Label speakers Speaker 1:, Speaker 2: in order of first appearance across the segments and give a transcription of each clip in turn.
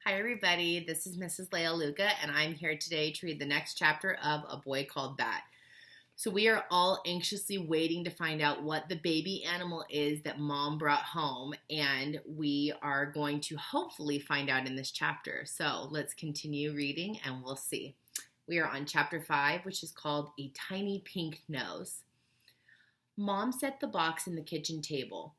Speaker 1: Hi everybody, this is Mrs. Lealuga and I'm here today to read the next chapter of A Boy Called Bat. So we are all anxiously waiting to find out what the baby animal is that Mom brought home, and we are going to hopefully find out in this chapter. So let's continue reading and we'll see. We are on chapter 5, which is called A Tiny Pink Nose. Mom set the box in the kitchen table.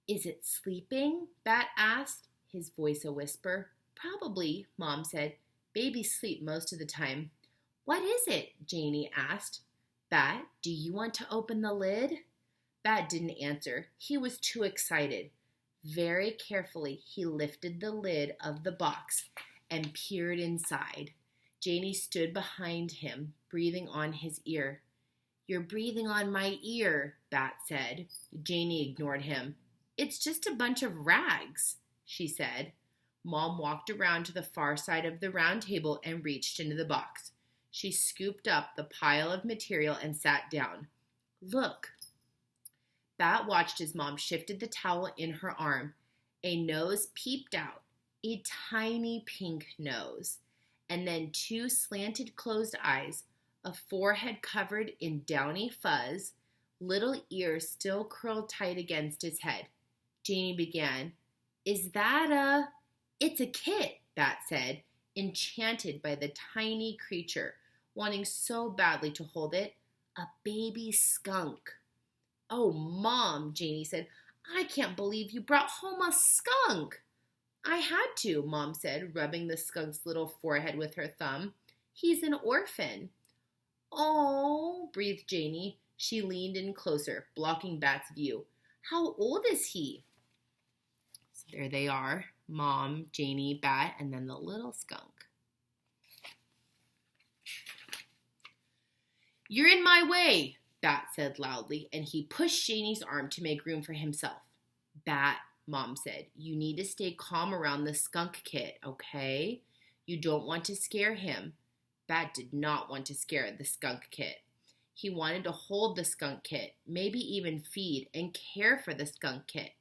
Speaker 1: "Is it sleeping?" Bat asked, his voice a whisper. "Probably," Mom said. "Babies sleep most of the time." "What is it?" Janie asked. "Bat, do you want to open the lid?" Bat didn't answer. He was too excited. Very carefully, he lifted the lid of the box and peered inside. Janie stood behind him, breathing on his ear. "You're breathing on my ear," Bat said. Janie ignored him. "It's just a bunch of rags," she said. Mom walked around to the far side of the round table and reached into the box. She scooped up the pile of material and sat down. "Look." Bat watched as Mom shifted the towel in her arm. A nose peeped out, a tiny pink nose, and then two slanted closed eyes, a forehead covered in downy fuzz, little ears still curled tight against his head. Janie began, "Is that It's a kit," Bat said, enchanted by the tiny creature, wanting so badly to hold it. "A baby skunk." "Oh, Mom," Janie said, "I can't believe you brought home a skunk." "I had to," Mom said, rubbing the skunk's little forehead with her thumb. "He's an orphan." "Oh," breathed Janie. She leaned in closer, blocking Bat's view. "How old is he?" So there they are. Mom, Janie, Bat, and then the little skunk. "You're in my way," Bat said loudly, and he pushed Janie's arm to make room for himself. "Bat," Mom said, "you need to stay calm around the skunk kit, okay? You don't want to scare him." Bat did not want to scare the skunk kit. He wanted to hold the skunk kit, maybe even feed and care for the skunk kit,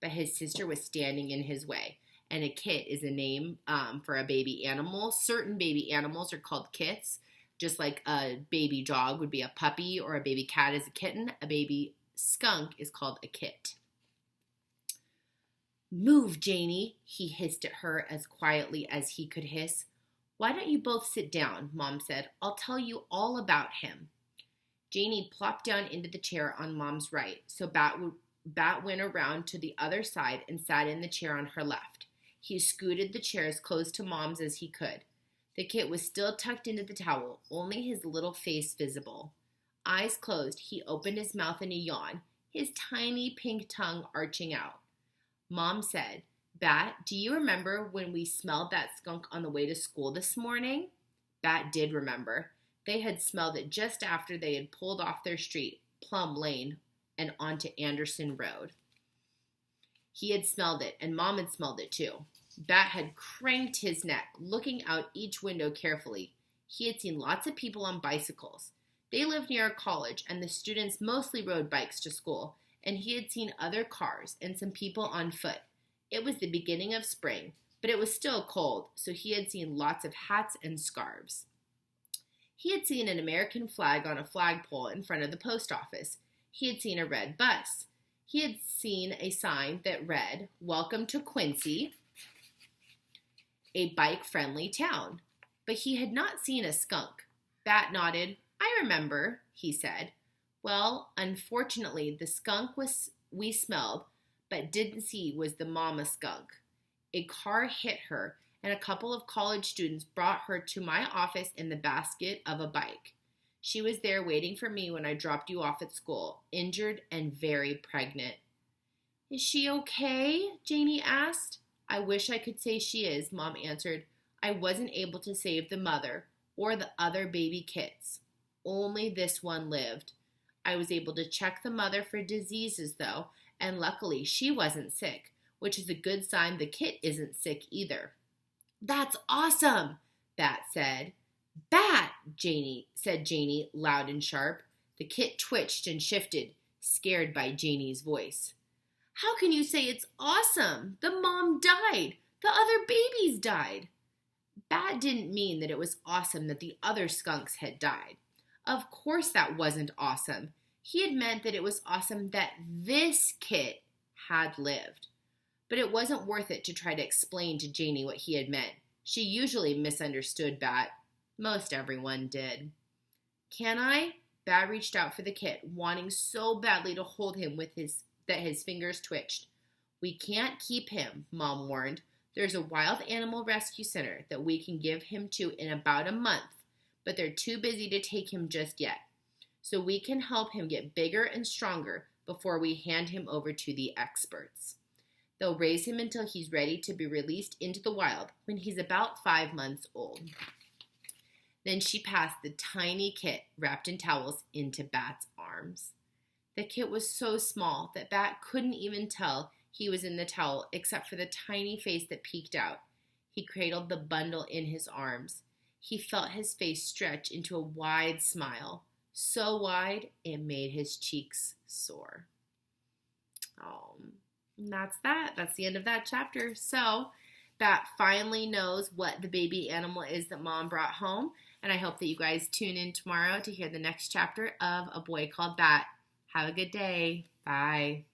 Speaker 1: but his sister was standing in his way. And a kit is a name for a baby animal. Certain baby animals are called kits. Just like a baby dog would be a puppy or a baby cat is a kitten, a baby skunk is called a kit. "Move, Janie," he hissed at her as quietly as he could hiss. "Why don't you both sit down?" Mom said. "I'll tell you all about him." Janie plopped down into the chair on Mom's right, so Bat went around to the other side and sat in the chair on her left. He scooted the chair as close to Mom's as he could. The kit was still tucked into the towel, only his little face visible. Eyes closed, he opened his mouth in a yawn, his tiny pink tongue arching out. Mom said, "Bat, do you remember when we smelled that skunk on the way to school this morning?" Bat did remember. They had smelled it just after they had pulled off their street, Plum Lane, and onto Anderson Road. He had smelled it, and Mom had smelled it too. Bat had cranked his neck, looking out each window carefully. He had seen lots of people on bicycles. They lived near a college, and the students mostly rode bikes to school, and he had seen other cars and some people on foot. It was the beginning of spring, but it was still cold, so he had seen lots of hats and scarves. He had seen an American flag on a flagpole in front of the post office. He had seen a red bus. He had seen a sign that read, "Welcome to Quincy, a bike-friendly town." But he had not seen a skunk. Bat nodded. "I remember," he said. "Well, unfortunately, the skunk we smelled but didn't see was the mama skunk. A car hit her, and a couple of college students brought her to my office in the basket of a bike. She was there waiting for me when I dropped you off at school, injured and very pregnant." "Is she okay?" Janie asked. "I wish I could say she is," Mom answered. "I wasn't able to save the mother or the other baby kits. Only this one lived. I was able to check the mother for diseases, though, and luckily she wasn't sick, which is a good sign the kit isn't sick either." "That's awesome," Bat said. "Bat," said Janie, loud and sharp. The kit twitched and shifted, scared by Janie's voice. "How can you say it's awesome? The mom died. The other babies died. Bat didn't mean that it was awesome that the other skunks had died. Of course that wasn't awesome. He had meant that it was awesome that this kit had lived. But it wasn't worth it to try to explain to Janie what he had meant. She usually misunderstood Bat. Most everyone did. Can I? Bat reached out for the kit, wanting so badly to hold him that his fingers twitched. We can't keep him, Mom warned. There's a wild animal rescue center that we can give him to in about a month, but they're too busy to take him just yet. So we can help him get bigger and stronger before we hand him over to the experts. They'll raise him until he's ready to be released into the wild when he's about 5 months old. Then she passed the tiny kit wrapped in towels into Bat's arms. The kit was so small that Bat couldn't even tell he was in the towel except for the tiny face that peeked out. He cradled the bundle in his arms. He felt his face stretch into a wide smile, so wide it made his cheeks sore. Oh, and that's that. That's the end of that chapter. So Bat finally knows what the baby animal is that Mom brought home, and I hope that you guys tune in tomorrow to hear the next chapter of A Boy Called Bat. Have a good day. Bye.